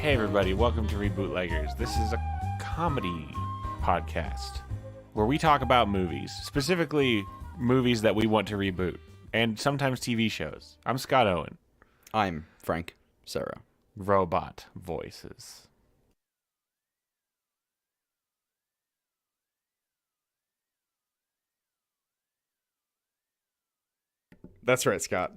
Hey everybody, welcome to Rebootleggers. This is a comedy podcast where we talk about movies, specifically movies that we want to reboot, and sometimes TV shows. I'm Scott Owen. I'm Frank Sarah. Robot voices. That's right, Scott.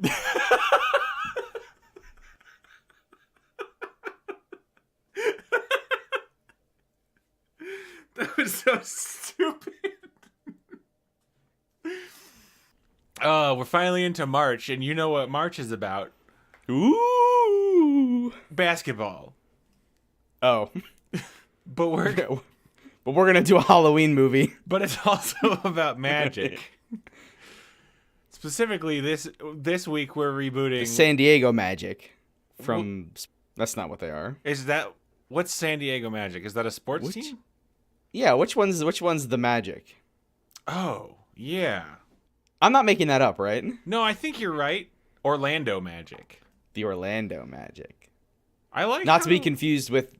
That was so stupid. Oh, we're finally into March, and you know what March is about. Ooh. Basketball. Oh. But we're gonna do a Halloween movie. But it's also about magic. Specifically, this week we're rebooting San Diego Magic. That's not what they are. What's San Diego Magic? Is that a sports team? Yeah, which one's the Magic? Oh, yeah. I'm not making that up, right? No, I think you're right. Orlando Magic. The Orlando Magic. I like Not to be confused with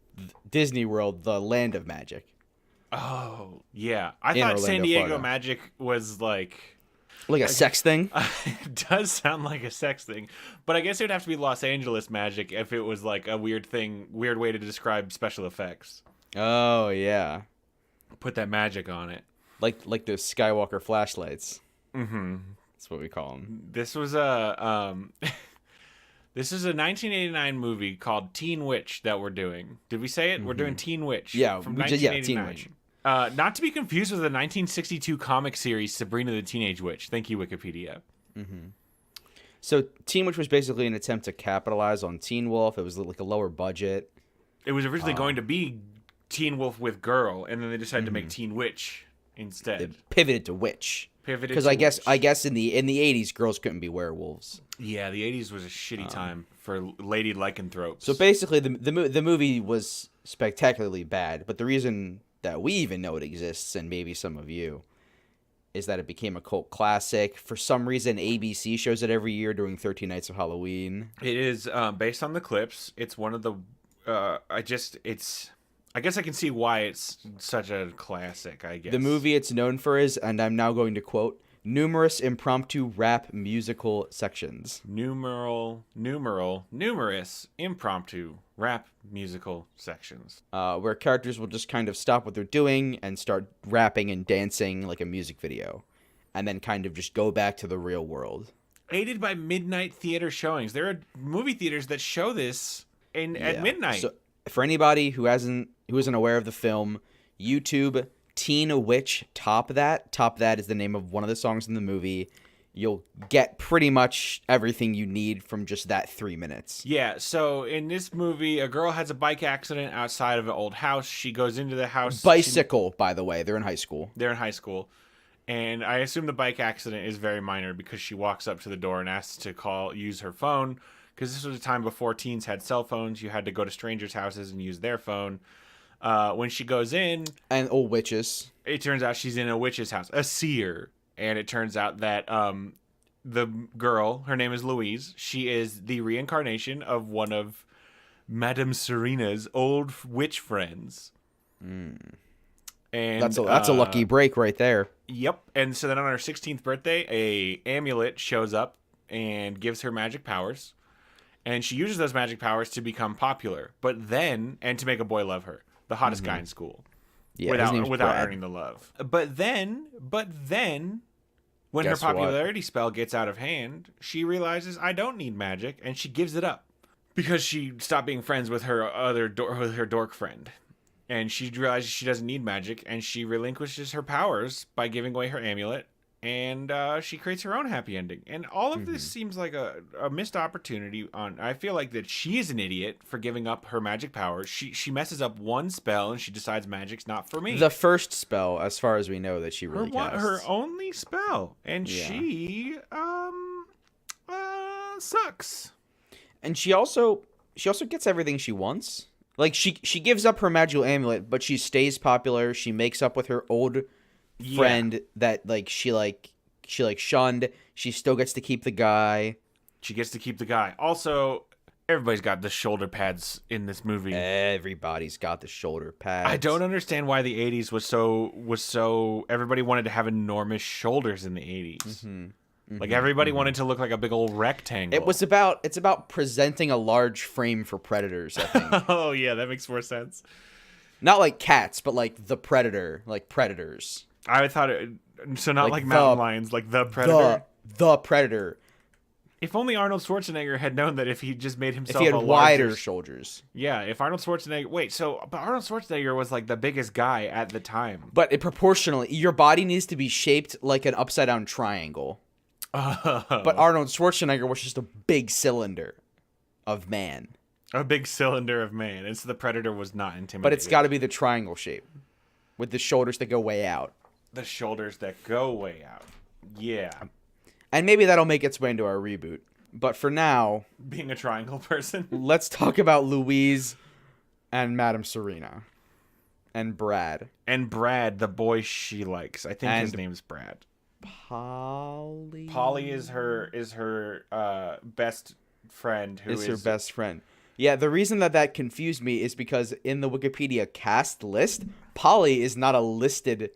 Disney World, the Land of Magic. Oh, yeah. I thought Orlando, San Diego Florida. Magic was like a sex thing? it does sound like a sex thing, but I guess it would have to be Los Angeles Magic if it was like a weird way to describe special effects. Oh, yeah. Put that magic on it. Like those Skywalker flashlights. Mm-hmm. That's what we call them. This was a this is a 1989 movie called Teen Witch that we're doing. Did we say it? Mm-hmm. We're doing Teen Witch. Yeah, from we 1989. Teen Witch. Not to be confused with the 1962 comic series Sabrina the Teenage Witch. Thank you, Wikipedia. Mm-hmm. So Teen Witch was basically an attempt to capitalize on Teen Wolf. It was like a lower budget. It was originally going to be Teen Wolf with Girl, and then they decided to make Teen Witch instead. They pivoted to Witch. Because I guess in the 80s, girls couldn't be werewolves. Yeah, the 80s was a shitty time for lady lycanthropes. So basically, the movie was spectacularly bad. But the reason that we even know it exists, and maybe some of you, is that it became a cult classic. For some reason, ABC shows it every year during 13 Nights of Halloween. It is based on the clips. It's one of the. I guess I can see why it's such a classic, I guess. The movie it's known for is, and I'm now going to quote, numerous impromptu rap musical sections. Numerous impromptu rap musical sections. Where characters will just kind of stop what they're doing and start rapping and dancing like a music video. And then kind of just go back to the real world. Aided by midnight theater showings. There are movie theaters that show this at midnight. So for anybody who isn't aware of the film, YouTube Teen Witch Top That. Top That is the name of one of the songs in the movie. You'll get pretty much everything you need from just that 3 minutes. Yeah, so in this movie, a girl has a bike accident outside of an old house. She goes into the house. Bicycle, by the way. They're in high school. And I assume the bike accident is very minor because she walks up to the door and asks to use her phone. Because this was a time before teens had cell phones. You had to go to strangers' houses and use their phone. When she goes in... And old witches. It turns out she's in a witch's house. A seer. And it turns out that the girl, her name is Louise, she is the reincarnation of one of Madame Serena's old witch friends. Mm. And that's a lucky break right there. Yep. And so then on her 16th birthday, a amulet shows up and gives her magic powers. And she uses those magic powers to become popular, and to make a boy love her, the hottest guy in school, without earning the love. But then, when her popularity spell gets out of hand, she realizes I don't need magic, and she gives it up because she stopped being friends with her dork friend, and she realizes she doesn't need magic, and she relinquishes her powers by giving away her amulet. And she creates her own happy ending. And all of this seems like a missed opportunity. I feel like that she is an idiot for giving up her magic powers. She messes up one spell and she decides magic's not for me. The first spell, as far as we know, that she really casts. Her only spell. And she sucks. And she also gets everything she wants. Like she gives up her magical amulet, but she stays popular. She makes up with her old friend that she shunned. She still gets to keep the guy. Also, Everybody's got the shoulder pads in this movie. Everybody's got the shoulder pads. I don't understand why the 80s was so everybody wanted to have enormous shoulders in the 80s. Like everybody wanted to look like a big old rectangle. It's about presenting a large frame for predators, I think. Oh yeah, that makes more sense. Not like cats, but like the predator, like predators. I thought so not like Like mountain lions, like the predator. The predator. If only Arnold Schwarzenegger had known that if he just made If himself he had a wider larger, shoulders. yeah, if Arnold Schwarzenegger but Arnold Schwarzenegger was like the biggest guy at the time. But it proportionally, your body needs to be shaped like an upside down triangle. But Arnold Schwarzenegger was just a big cylinder of man. A big cylinder of man, and so the predator was not intimidating. But it's got to be the triangle shape with the shoulders that go way out. the shoulders that go way out. Yeah. And maybe that'll make its way into our reboot. But for now, Being a triangle person. let's talk about Louise and Madame Serena. And Brad. And Brad, the boy she likes. I think his And- name's Brad. Polly? Polly is her best friend who is her best friend. Yeah, the reason that confused me is because in the Wikipedia cast list, Polly is not a listed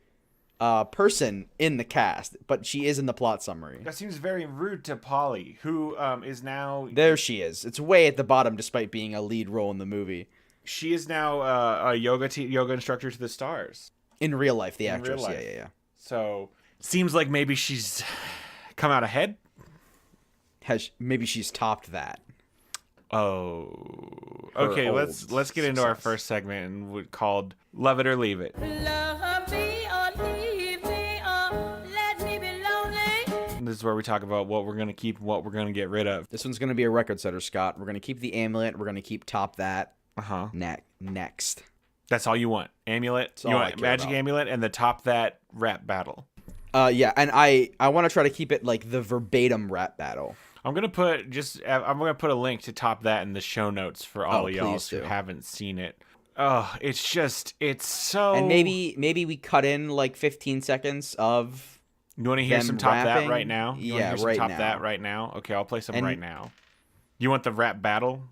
person in the cast, but she is in the plot summary. That seems very rude to Polly, who is now There she is. It's way at the bottom despite being a lead role in the movie. she is now a yoga instructor to the stars. In real life, the In actress. real life. Yeah. So seems like maybe she's come out ahead. Maybe she's topped that. Oh, Her okay. old Let's get into our success. first segment called "Love It or Leave It." Love me or leave me or let me be lonely. This is where we talk about what we're gonna keep, and what we're gonna get rid of. This one's going to be a record setter, Scott. We're going to keep the amulet. We're going to keep top that. Next. That's all you want. Amulet. all You I want care magic about. amulet and the top that rap battle. Yeah, and I want to try to keep it like the verbatim rap battle. I'm gonna put a link to top that in the show notes for all Oh, of y'all please who do. haven't seen it. Oh, it's so. And maybe we cut in like 15 seconds of You want to hear them some top rapping? that right now? You wanna Yeah, hear some right top now. that right now. Okay, I'll play some And- right now. You want the rap battle?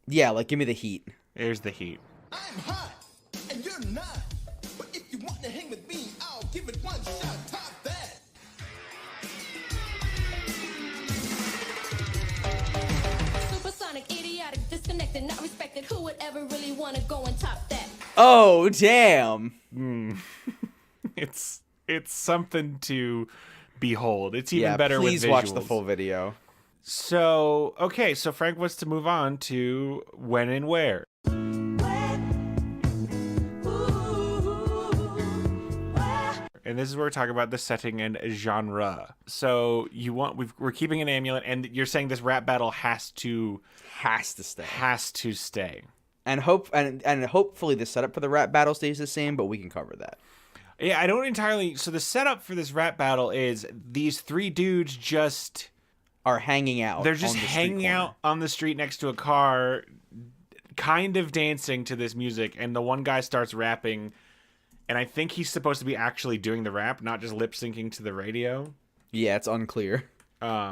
yeah, like give me the heat. Here's the heat. I'm hot, and you're not. But if you want to hang with me, I'll give it one shot. Top that. Supersonic, idiotic, disconnected, not respected. Who would ever really want to go and top that? Oh, damn. It's something to behold. It's even Yeah, better with please visuals. watch the full video. So, okay, so Frank wants to move on to when and where. And this is where we're talking about the setting and genre. So we're keeping an amulet, and you're saying this rap battle has to Has to stay. stay. And hopefully the setup for the rap battle stays the same, but we can cover that. Yeah, I don't entirely. So the setup for this rap battle is these three dudes just Are hanging out. they're just on the street hanging corner. out on the street next to a car, kind of dancing to this music, and the one guy starts rapping, and I think he's supposed to be actually doing the rap, not just lip syncing to the radio. Yeah, it's unclear. Because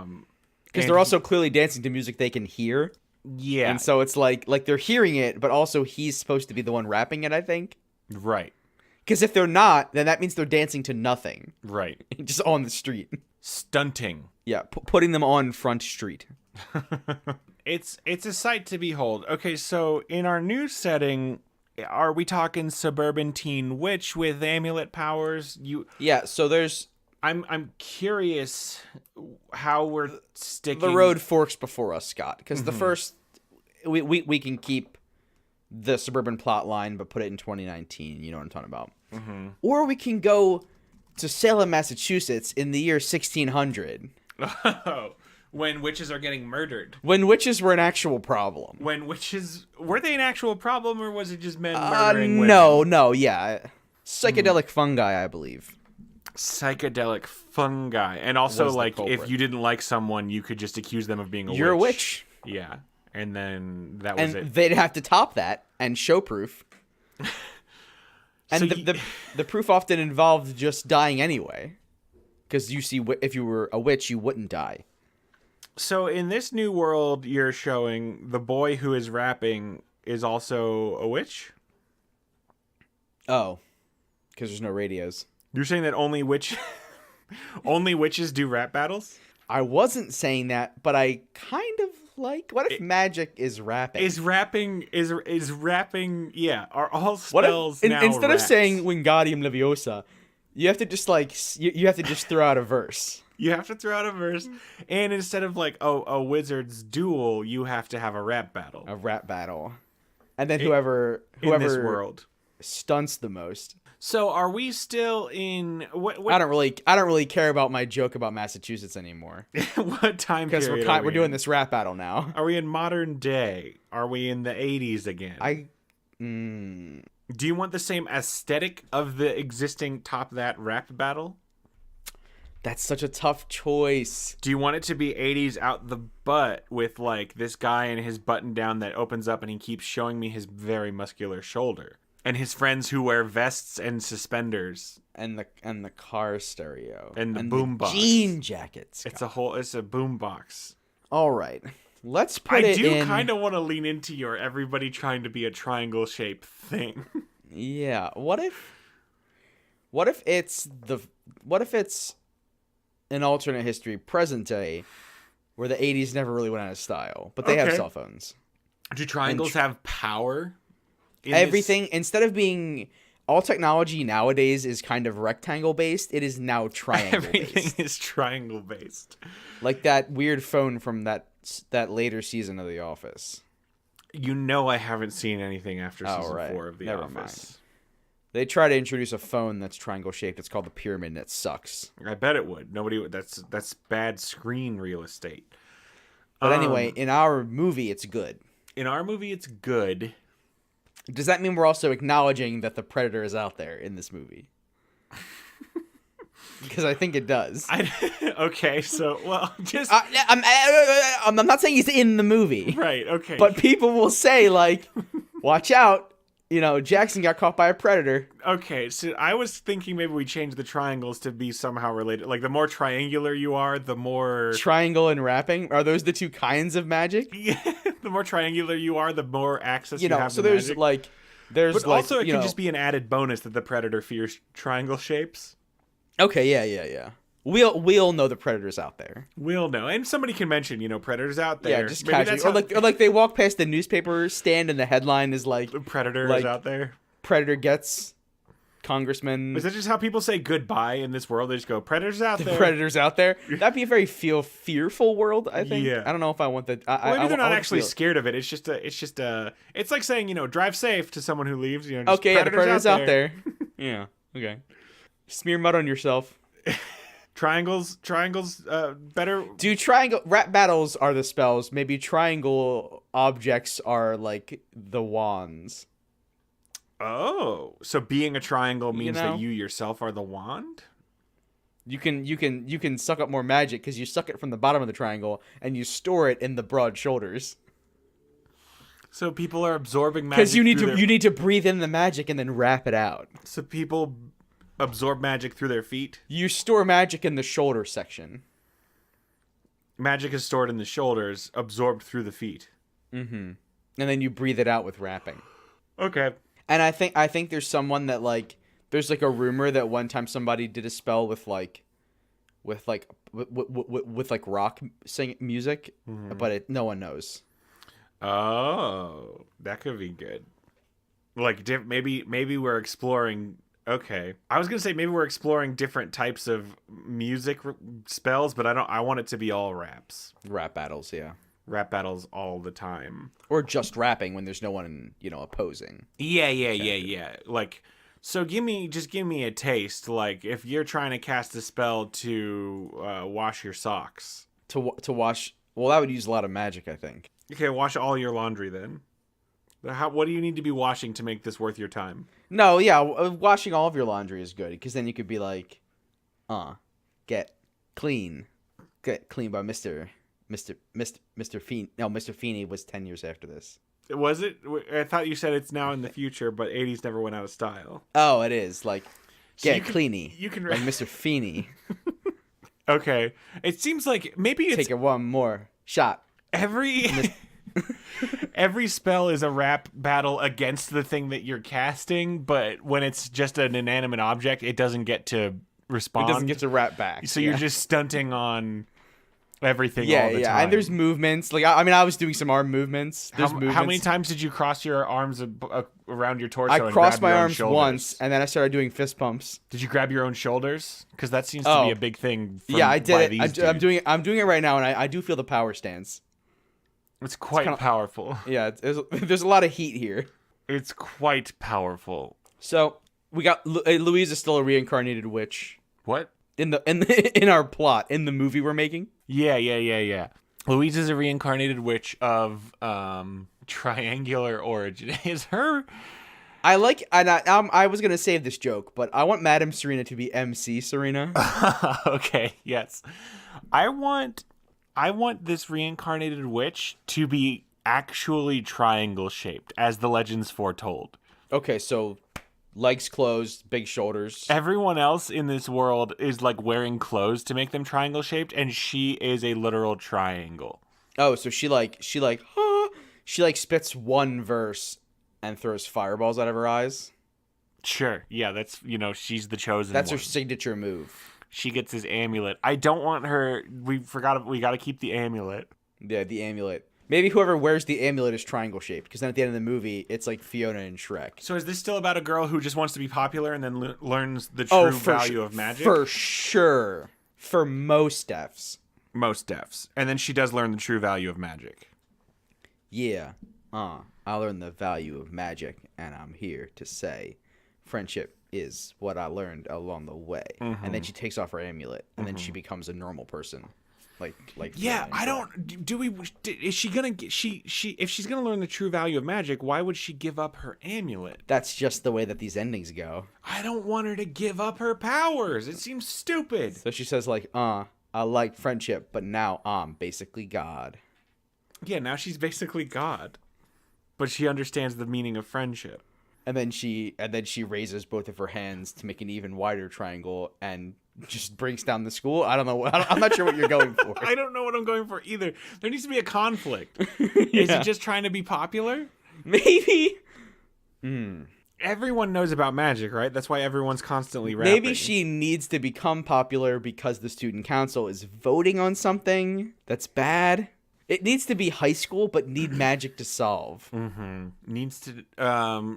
And they're also clearly dancing to music they can hear. yeah, And so it's like they're hearing it, but also he's supposed to be the one rapping it, I think. right, Because if they're not, then that means they're dancing to nothing. right, Just on the street. stunting. Yeah, putting them on Front Street. It's a sight to behold. Okay, so in our new setting, are we talking suburban teen witch with amulet powers? Yeah, so there's... I'm curious how we're sticking. The road forks before us, Scott. Because the first... We can keep the suburban plot line, but put it in 2019. You know what I'm talking about. Or we can go to Salem, Massachusetts in the year 1600. when witches are getting murdered. When witches were an actual problem. When witches were they an actual problem, or was it just men murdering women? No, yeah. Psychedelic fungi, I believe. Psychedelic fungi, and also Was the like if culprit. you didn't like someone, you could just accuse them of being a You're witch. a witch. Yeah, and then that was And it. they'd have to top that and show proof. And So the proof often involved just dying anyway. Because you see, if you were a witch, you wouldn't die. So in this new world you're showing, the boy who is rapping is also a witch? Oh, because there's no radios. You're saying that only only witches do rap battles? I wasn't saying that, but I kind of like. What if magic is rapping? Is rapping yeah, are all What spells if, now instead raps? of saying Wingardium Leviosa, you have to just like you have to just throw out a verse. You have to throw out a verse, and instead of like a wizard's duel, you have to have a rap battle. A rap battle, and then whoever in this world. stunts the most. So are we still in what I don't really care about my joke about Massachusetts anymore what time because period? we're doing this rap battle now. Are we in modern day? Are we in the 80s again? Do you want the same aesthetic of the existing Top That rap battle? That's such a tough choice. Do you want it to be 80s out the butt with like this guy and his button down that opens up and he keeps showing me his very muscular shoulder? And his friends who wear vests and suspenders. And the car stereo. And the boombox. Jean jackets. It's a boombox. All right. Let's put I it in. do kind of want to lean into your everybody trying to be a triangle shape thing. Yeah. What if it's an alternate history, present day, where the 80s never really went out of style, but they have Okay. cell phones. Do triangles have power? in Everything, instead of being all technology nowadays is kind of rectangle based, it is now this? triangle Everything based. is triangle based. Like that weird phone from that later season of The Office. You know I haven't seen anything after Oh, season right. 4 of The Never Office. They try to introduce a phone that's triangle shaped. It's called the Pyramid, and it sucks. I bet it would. Nobody would. That's bad screen real estate. But anyway, in our movie, it's good. In our movie, it's good. Does that mean we're also acknowledging that the Predator is out there in this movie? Because I think it does. Okay, so just I'm not saying he's in the movie, right. Okay, but people will say like, "Watch out! Jackson got caught by a predator." okay. So I was thinking maybe we change the triangles to be somehow related. Like the more triangular you are, the more Triangle and rapping, are those the two kinds of magic? yeah, the more triangular you are, the more access you have. So to there's magic. like, But also, it can just be an added bonus that the predator fears triangle shapes. Okay, yeah. We'll know the predator's out there. We'll know, and somebody can mention, predators out there. Yeah, just Maybe casually, that's or like they walk past the newspaper stand and the headline is like, the predator like- is out there. "Predator gets congressman." Is that just how people say goodbye in this world? They just go, predators out The there. predator's out there. That'd be a very fearful world, I think. Yeah. I don't know if I want that. Well, maybe they're I not want actually feel- scared of it. It's like saying, drive safe to someone who leaves. Just Okay, yeah, the predator's out there. there. Yeah. Okay. Smear mud on yourself. Triangles, better. Do triangle rap battles are the spells? Maybe triangle objects are like the wands. Oh, so being a triangle means know? that you yourself are the wand? You can suck up more magic because you suck it from the bottom of the triangle and you store it in the broad shoulders. So people are absorbing magic. Because you through need to breathe in the magic and then wrap it out. So people absorb magic through their feet. You store magic in the shoulder section. Magic is stored in the shoulders, absorbed through the feet. And then you breathe it out with wrapping. Okay. And I think there's someone that like there's like a rumor that one time somebody did a spell with rock music, but no one knows. Oh, that could be good. Like maybe we're exploring. Okay, I was gonna say maybe we're exploring different types of music spells, but I want it to be all raps. Rap battles, yeah. Rap battles all the time. Or just rapping when there's no one, opposing. Yeah. Like, so give me a taste. Like, if you're trying to cast a spell to wash your socks. To wash, well, that would use a lot of magic, I think. Okay, wash all your laundry then. What do you need to be washing to make this worth your time? No, yeah, washing all of your laundry is good because then you could be like, get clean by Mr. Feeney. No, Mr. Feeney was 10 years after this. Was it? I thought you said it's now in the future, but 80s never went out of style. Oh, it is like So get you can- cleany. you can- like Mr. Feeney. Okay. It seems like maybe it's Take it one more shot. every every spell is a rap battle against the thing that you're casting, but when it's just an inanimate object, it doesn't get to respond. It doesn't get to rap back. So you're just stunting on everything yeah, all the yeah. time. And there's movements. Like I mean, I was doing some arm movements. There's movements. How many times did you cross your arms around your torso? I and crossed grab my your own arms shoulders? once, and then I started doing fist pumps. Did you grab your own shoulders? Because that seems to Oh. be a big thing. Yeah, I by did these it. I'm dudes. doing it right now, and I do feel the power stance. It's quite kinda- powerful. Yeah, there's a lot of heat here. It's quite powerful. So we got Louise is still a reincarnated witch What? in our plot in the movie we're making. Yeah. Louise is a reincarnated witch of triangular origin. Is her? I like, and I was gonna save this joke, but I want Madame Serena to be MC Serena. Okay, yes. I want this reincarnated witch to be actually triangle shaped, as the legends foretold. Okay, so legs closed, big shoulders. Everyone else in this world is like wearing clothes to make them triangle shaped, and she is a literal triangle. Oh, so she spits one verse and throws fireballs out of her eyes. Sure, yeah, that's she's the chosen That's one. her signature move. She gets his amulet. I don't want her. We got to keep the amulet. Yeah, the amulet. Maybe whoever wears the amulet is triangle shaped, because then at the end of the movie, it's like Fiona and Shrek. So is this still about a girl who just wants to be popular and then learns the true value of magic? For sure. For most deaths. Most deaths. And then she does learn the true value of magic. Yeah. I learned the value of magic, and I'm here to say friendship is what I learned along the way. Mm-hmm. And then she takes off her amulet, and then she becomes a normal person. Like Yeah, Fiona and I Shrek. don't. Do we? Is she gonna? If she's gonna learn the true value of magic, why would she give up her amulet? That's just the way that these endings go. I don't want her to give up her powers. It seems stupid. So she says like, I like friendship, but now I'm basically God. Yeah, now she's basically God, but she understands the meaning of friendship. And then she raises both of her hands to make an even wider triangle and just breaks down the school. I don't know. I'm not sure what you're going for. I don't know what I'm going for either. There needs to be a conflict. Is Yeah. he just trying to be popular? Maybe. Everyone knows about magic, right? That's why everyone's constantly rapping. Maybe she needs to become popular because the student council is voting on something that's bad. It needs to be high school, but need magic to solve. needs to.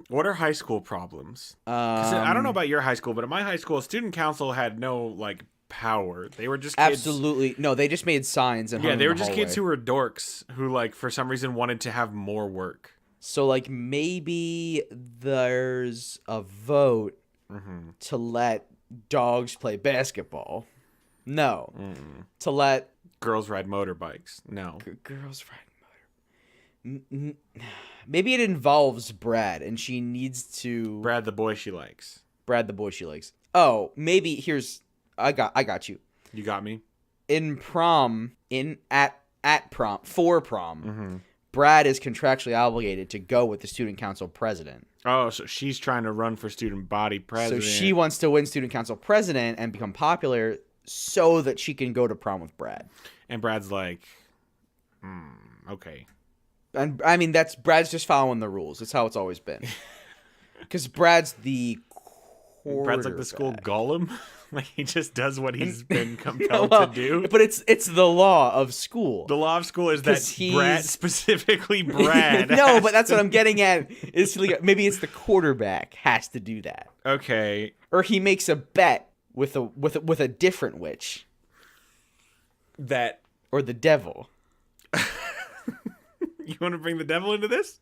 What are high school problems? 'Cause I don't know about your high school, but at my high school, student council had no power. They were just kids. Absolutely. No, they just made signs and hung Yeah, them they in were the just kids who hallway. were dorks who for some reason wanted to have more work. So maybe there's a vote to let dogs play basketball. No. To let Girls ride motorbikes. No. girls ride motor. Maybe it involves Brad, and she needs to Brad, the boy she likes. Brad the boy she likes. Oh, maybe I got you. You got me? In prom, for prom, Brad is contractually obligated to go with the student council president. Oh, so she's trying to run for student body president. So she wants to win student council president and become popular so that she can go to prom with Brad. And Brad's like, okay. And I mean, Brad's just following the rules. That's how it's always been. Because Brad's the Brad's like the school quarterback. golem. He just does what he's been compelled Well, to do. But it's the law of school. The law of school is that 'Cause Brad, he's- specifically Brad. No, has but that's to- what I'm getting at. Is maybe it's the quarterback has to do that, Okay. or he makes a bet with a different witch That or the devil, you want to bring the devil into this?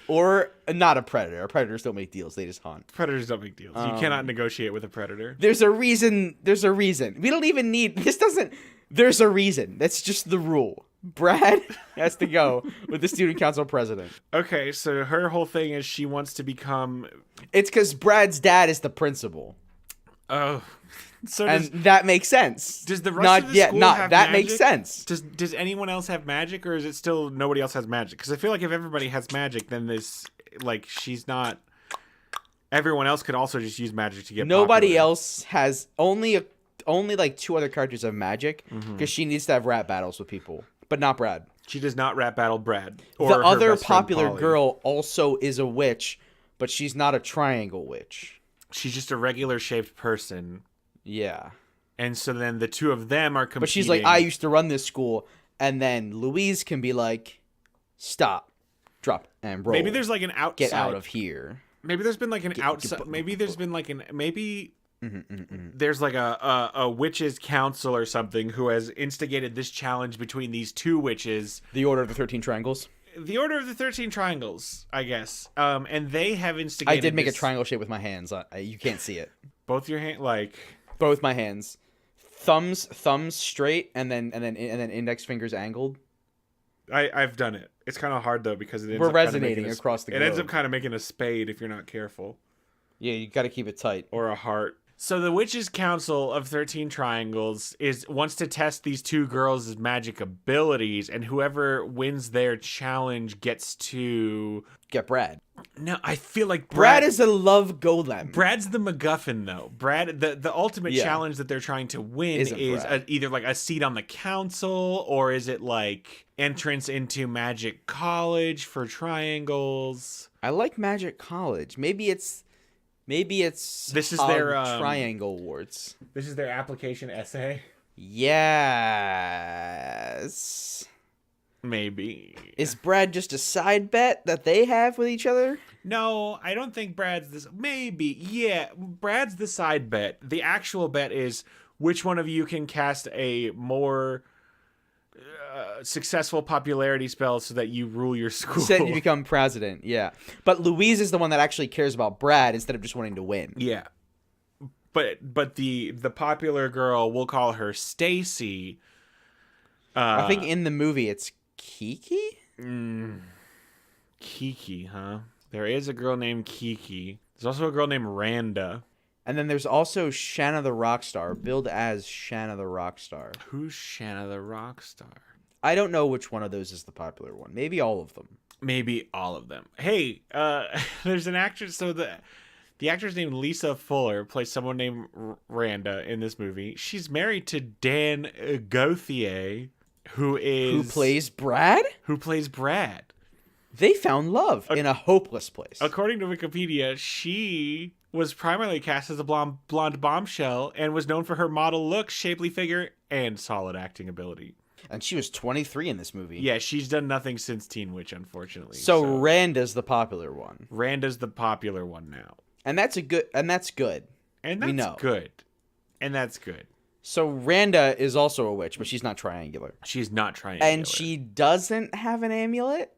or not a predator. Predators don't make deals; they just hunt. Predators don't make deals. You cannot negotiate with a predator. There's a reason. There's a reason. We don't even need this. Doesn't. There's a reason. That's just the rule. Brad has to go with the student council president. Okay, so her whole thing is she wants to become. It's because Brad's dad is the principal, Oh, so and that makes sense. does the rest of the school have that magic? makes sense. Does anyone else have magic, or is it still nobody else has magic? Because I feel like if everybody has magic, then she's not. Everyone else could also just use magic to get Nobody popular. else has only only like 2 other characters have magic because she needs to have rap battles with people, but not Brad. She does not rap battle Brad. Or The her other best friend, popular Polly. girl also is a witch, but she's not a triangle witch. She's just a regular shaped person. Yeah. And so then the two of them are competing. But she's like, I used to run this school, and then Louise can be like, stop, drop, and roll. Maybe there's like an outside. Get out of here. Maybe there's been like an outside. Maybe there's been like an maybe. There's like a witches council or something who has instigated this challenge between these two witches. The Order of the 13 Triangles. The Order of the 13 Triangles, I guess. And they have instigated. I did make a this- triangle shape with my hands. You can't see it. Both your hand, like. Both my hands, thumbs straight, and then index fingers angled. I've done it. It's kind of hard though because it ends We're up kinda resonating making across the It ends up globe. kind of making a spade if you're not careful, Yeah, you got to keep it tight. or a heart. So the Witches Council of 13 Triangles wants to test these two girls' magic abilities, and whoever wins their challenge gets to. Get Brad. No, I feel like Brad is a love golem. Brad's the MacGuffin, though. Brad, the ultimate Yeah. challenge that they're trying to win Isn't is Brad. either like a seat on the council, or is it like entrance into Magic College for triangles? I like Magic College. Maybe it's This is Hog their, Triangle Awards. This is their application essay. Yes. Maybe. Is Brad just a side bet that they have with each other? No, I don't think Brad's this. Maybe, yeah. Brad's the side bet. The actual bet is which one of you can cast a more successful popularity spell so that you rule your school. Said you become president, yeah. But Louise is the one that actually cares about Brad instead of just wanting to win. Yeah. But the popular girl, we'll call her Stacy. I think in the movie it's Kiki? Kiki, huh? There is a girl named Kiki. There's also a girl named Randa. And then there's also Shanna the Rockstar, billed as Shanna the Rockstar. Who's Shanna the Rockstar? I don't know which one of those is the popular one. Maybe all of them. Maybe all of them. Hey, there's an actress. So the actress named Lisa Fuller plays someone named Randa in this movie. She's married to Dan Gauthier, who plays Brad? Who plays Brad. They found love in a hopeless place. According to Wikipedia, she was primarily cast as a blonde bombshell and was known for her model look, shapely figure, and solid acting ability. And she was 23 in this movie. Yeah, she's done nothing since Teen Witch, unfortunately. So Randa's the popular one. Randa's the popular one now. And that's good. And that's We know. good. And that's good. So Randa is also a witch, but she's not triangular. She's not triangular. And she doesn't have an amulet?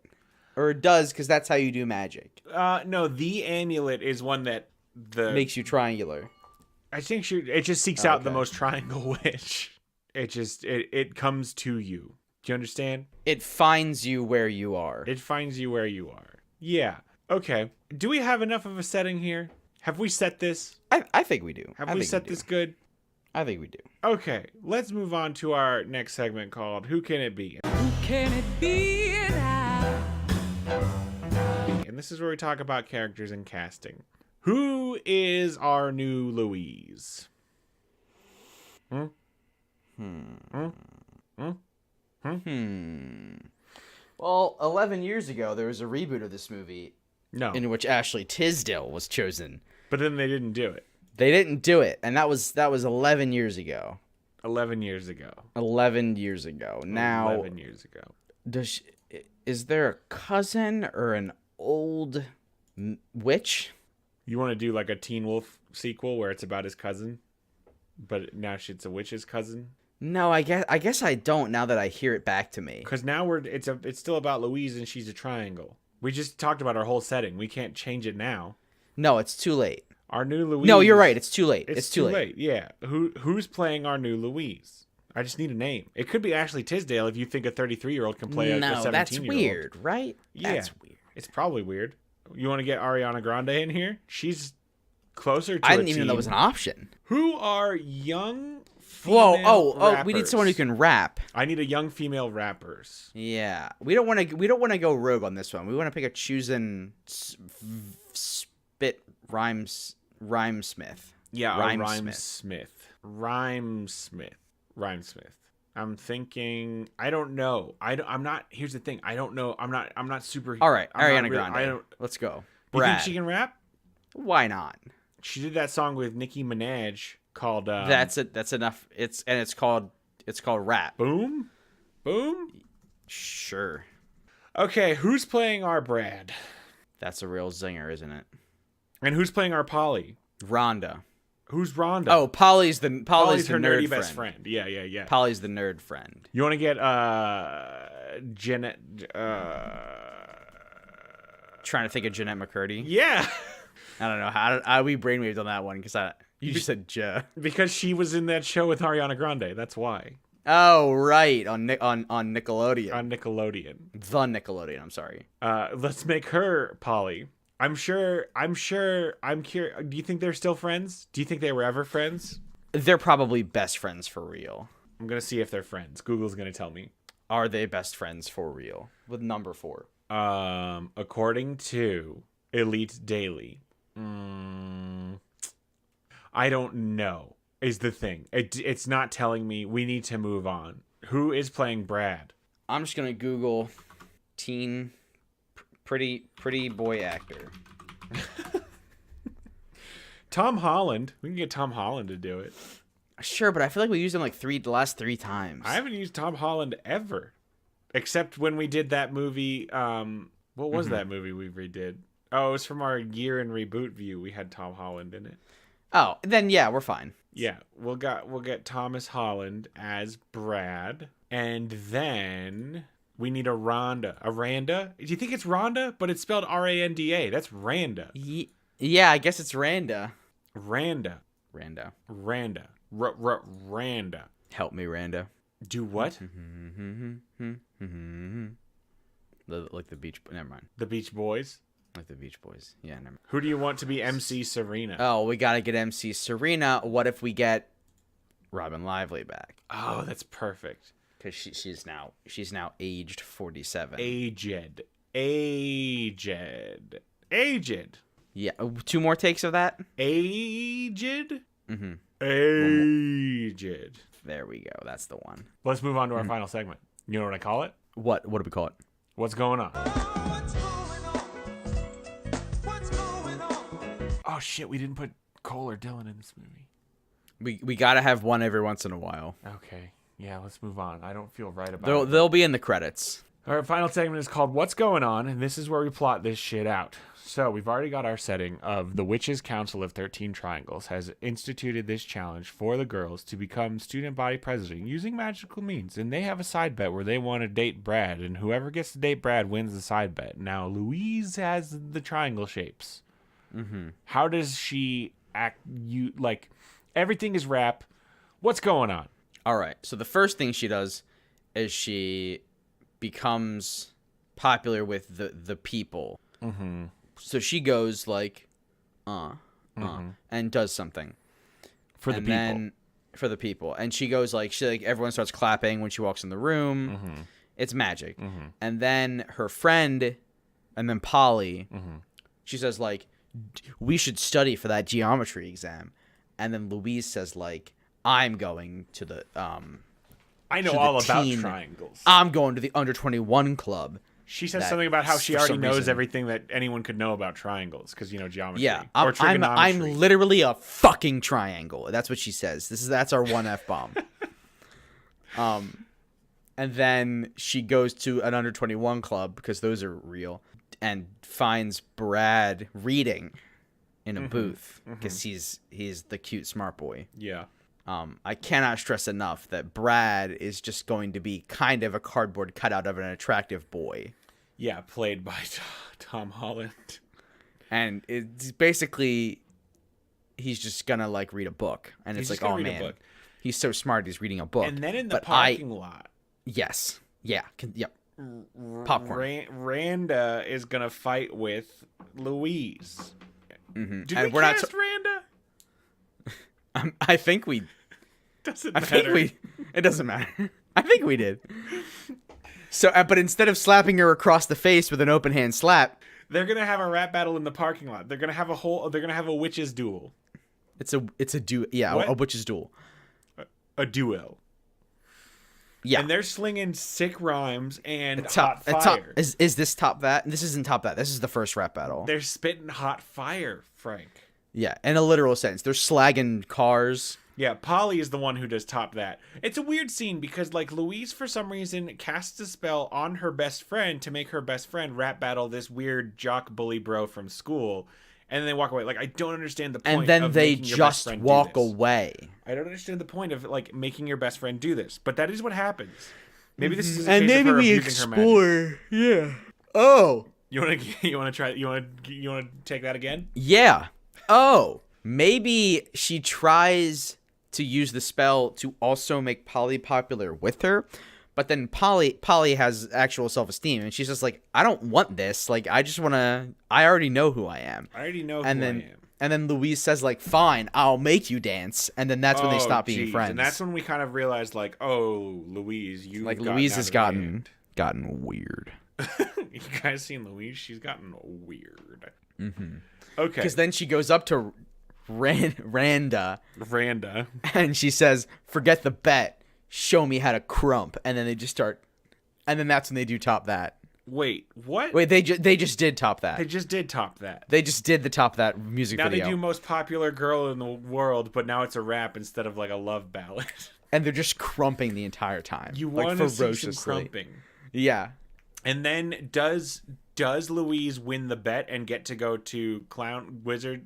Or does, because that's how you do magic. No, the amulet is one that Makes you triangular. I think it just seeks out the Okay. most triangle witch. It comes to you. Do you understand? It finds you where you are. It finds you where you are. Yeah. Okay. Do we have enough of a setting here? Have we set this? I think we do. Have I we think set do. this good? I think we do. Okay. Let's move on to our next segment called Who Can It Be? Can it be now? And this is where we talk about characters and casting. Who is our new Louise? Well, 11 years ago, there was a reboot of this movie No. in which Ashley Tisdale was chosen. But then they didn't do it. They didn't do it, and that was 11 years ago. 11 years ago. 11 years ago. Now, 11 years ago. is there a cousin or an old witch? You want to do like a Teen Wolf sequel where it's about his cousin, but now it's a witch's cousin? No, I guess I don't. Now that I hear it back to me, Because now it's still about Louise and she's a triangle. We just talked about our whole setting. We can't change it now. no, it's too late. Our new Louise. No, you're right. It's too late. It's too late. Yeah. Who's playing our new Louise? I just need a name. It could be Ashley Tisdale if you think a 33-year-old can play a 17-year-old. that's weird, right? Yeah. That's weird. It's probably weird. You want to get Ariana Grande in here? She's closer to I a didn't even know that teen. was an option. Who are young Whoa! female Oh! We need rappers? someone who can rap. I need a young female rappers. Yeah, we don't want to go rogue on this one. We want to pick a chosen spit rhymesmith. Yeah, Rhyme Rhyme Smith. Smith. Rhymesmith. I'm thinking. I don't know. I'm not. Here's the thing. I don't know. I'm not super. All right, I'm not Ariana Grande. I don't. Let's go. You Brad. think she can rap? Why not? She did that song with Nicki Minaj called. That's it. That's enough. It's called rap. Boom. Boom. Sure. Okay, who's playing our Brad? That's a real zinger, isn't it? And who's playing our Polly? Rhonda. Who's Rhonda? Oh, Polly's the her nerd nerdy best friend. Yeah. Polly's the nerd friend. You want to get Jeanette? Trying to think of Jeanette McCurdy. Yeah, I don't know how we brainwaved on that one because you just said J. because she was in that show with Ariana Grande. That's why. Oh right, on Nickelodeon. On Nickelodeon. The Nickelodeon. I'm sorry. Let's make her Polly. I'm curious. Do you think they're still friends? Do you think they were ever friends? They're probably best friends for real. I'm gonna see if they're friends. Google's gonna tell me. Are they best friends for real? With number 4. According to Elite Daily, I don't know. Is the thing. It's not telling me. We need to move on. Who is playing Brad? I'm just gonna Google teen pretty boy actor. Tom Holland. We can get Tom Holland to do it. Sure, but I feel like we used him like the last 3 times. I haven't used Tom Holland ever, except when we did that movie. What was that movie we redid? Oh, it was from our year in reboot view. We had Tom Holland in it. Oh, then yeah, we're fine. Yeah, we'll get Thomas Holland as Brad, and then we need a Rhonda. A Randa? Do you think it's Rhonda? But it's spelled Randa. That's Randa. Yeah, I guess it's Randa. Randa. Randa. Randa. Help me, Randa. Do what? Like the Beach. Never mind. The Beach Boys. Like the Beach Boys. Yeah, never mind. Who do you want to be MC Serena? Oh, we gotta get MC Serena. What if we get Robin Lively back? Oh, that's perfect. Because she's now aged 47. Aged. Yeah, 2 more takes of that. Aged. Mm-hmm. Aged. There we go. That's the one. Let's move on to our final segment. You know what I call it? What do we call it? What's going on? Oh shit, we didn't put Cole or Dylan in this movie. We gotta have one every once in a while. Okay. Yeah, let's move on. I don't feel right about it. They'll be in the credits. Our final segment is called What's Going On? And this is where we plot this shit out. So we've already got our setting of the Witches Council of 13 Triangles has instituted this challenge for the girls to become student body president using magical means. And they have a side bet where they want to date Brad. And whoever gets to date Brad wins the side bet. Now, Louise has the triangle shapes. Mm-hmm. How does she act? Everything is rap. What's going on? All right. So the first thing she does is she becomes popular with the people. Mm-hmm. So she goes like, and does something For the people. And she goes like, everyone starts clapping when she walks in the room. Mm-hmm. It's magic. Mm-hmm. And then her friend, and then Polly, she says like, we should study for that geometry exam. And then Louise says like, I'm going to the I know all about triangles. I'm going to the under 21 club. She says something about how she already knows everything that anyone could know about triangles because geometry. Yeah, or trigonometry. I'm literally a fucking triangle. That's what she says. That's our one F-bomb. And then she goes to an under 21 club because those are real, and finds Brad reading in a booth because he's the cute smart boy. Yeah. I cannot stress enough that Brad is just going to be kind of a cardboard cutout of an attractive boy. Yeah, played by Tom Holland. And it's basically, he's just gonna like read a book, and it's like, oh man, he's so smart, he's reading a book. And then in the parking lot, yes, yeah, yep, popcorn. Randa is gonna fight with Louise. Mm-hmm. Did we cast Randa? I think we. Doesn't matter. It doesn't matter. I think we did. So, but instead of slapping her across the face with an open hand slap, they're gonna have a rap battle in the parking lot. They're gonna have a witches duel. It's a witch's duel. a duo. Yeah. And they're slinging sick rhymes and Top, hot top, fire. is this top that? This isn't top that. This is the first rap battle. They're spitting hot fire, Frank. Yeah, in a literal sense. They're slagging cars. Yeah, Polly is the one who does top that. It's a weird scene because, like, Louise, for some reason, casts a spell on her best friend to make her best friend rap battle this weird jock bully bro from school, and then they walk away. Like, I don't understand the point And then of they making your best just friend do walk this. away. I don't understand the point of, like, making your best friend do this, but that is what happens. Maybe this is a And case of maybe her we abusing her magic. explore. Yeah. Oh. You want to take that again? Yeah. Oh. Maybe she tries to use the spell to also make Polly popular with her, but then Polly has actual self-esteem, and she's just like, I don't want this. Like, I already know who I am. I already know And who then I am. and then Louise says like, fine, I'll make you dance, and then that's when they stop being geez. friends. And that's when we kind of realized, like, oh, Louise, Louise has gotten weird. You guys seen Louise? She's gotten weird. Mm-hmm. Okay. Because then she goes up to Randa Randa. and she says, forget the bet, show me how to crump. And then they just start, and then that's when they do top that. Wait, what? Wait, they just did top that. They just did top that. They just did the top that music Now video. they do most popular girl in the world, but now it's a rap instead of like a love ballad. And they're just crumping the entire time. You like want to see some ferociously. crumping. Yeah. And then does Louise win the bet and get to go to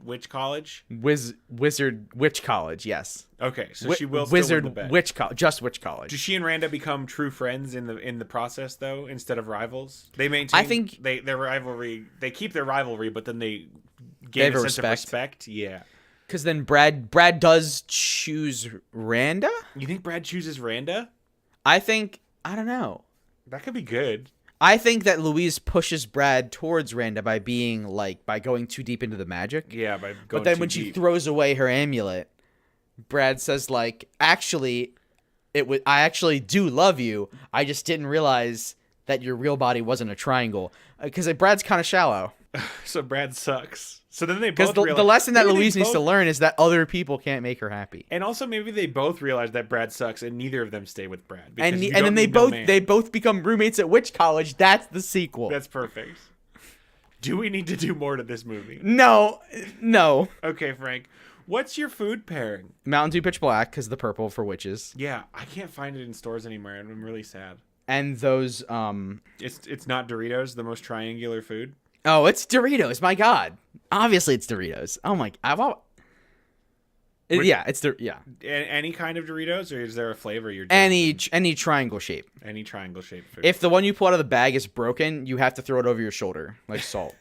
Witch College? Wizard Witch College, yes. Okay, so she will still Wizard win the bet. Witch College, just Witch College. Do she and Randa become true friends in the process though, instead of rivals? They maintain. I think their rivalry. They keep their rivalry, but then they They gain have a a sense of respect. Yeah. because then Brad does choose Randa. You think Brad chooses Randa? I don't know. That could be good. I think that Louise pushes Brad towards Randa by going too deep into the magic. Yeah, by going But then too when she deep. throws away her amulet, Brad says like, actually, I actually do love you. I just didn't realize that your real body wasn't a triangle. Because Brad's kind of shallow. So Brad sucks. So then they Because both the lesson that maybe they Louise needs to both- learn is that other people can't make her happy. And also maybe they both realize that Brad sucks, and neither of them stay with Brad. And because you then don't they need no both man. they both become roommates at Witch College. That's the sequel. That's perfect. Do we need to do more to this movie? No. Okay, Frank. What's your food pairing? Mountain Dew Pitch Black because the purple for witches, Yeah, I can't find it in stores anymore, and I'm really sad. and those It's not Doritos, the most triangular food. Oh, it's Doritos. My God. Obviously, it's Doritos. Oh my. Yeah, it's yeah. Any kind of Doritos, or is there a flavor you're Any triangle shape. any triangle shaped food? If the one you pull out of the bag is broken, you have to throw it over your shoulder like salt.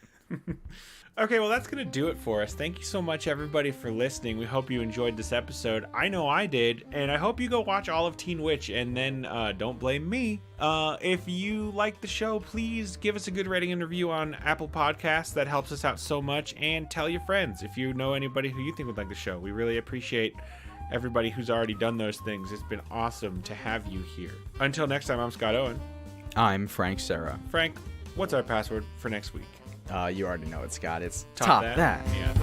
Okay, well, that's going to do it for us. Thank you so much, everybody, for listening. We hope you enjoyed this episode. I know I did, and I hope you go watch all of Teen Witch, and then don't blame me. If you like the show, please give us a good rating and review on Apple Podcasts. That helps us out so much. And tell your friends if you know anybody who you think would like the show. We really appreciate everybody who's already done those things. It's been awesome to have you here. Until next time, I'm Scott Owen. I'm Frank Serra. Frank, what's our password for next week? You already know it, Scott. It's Top that. Yeah.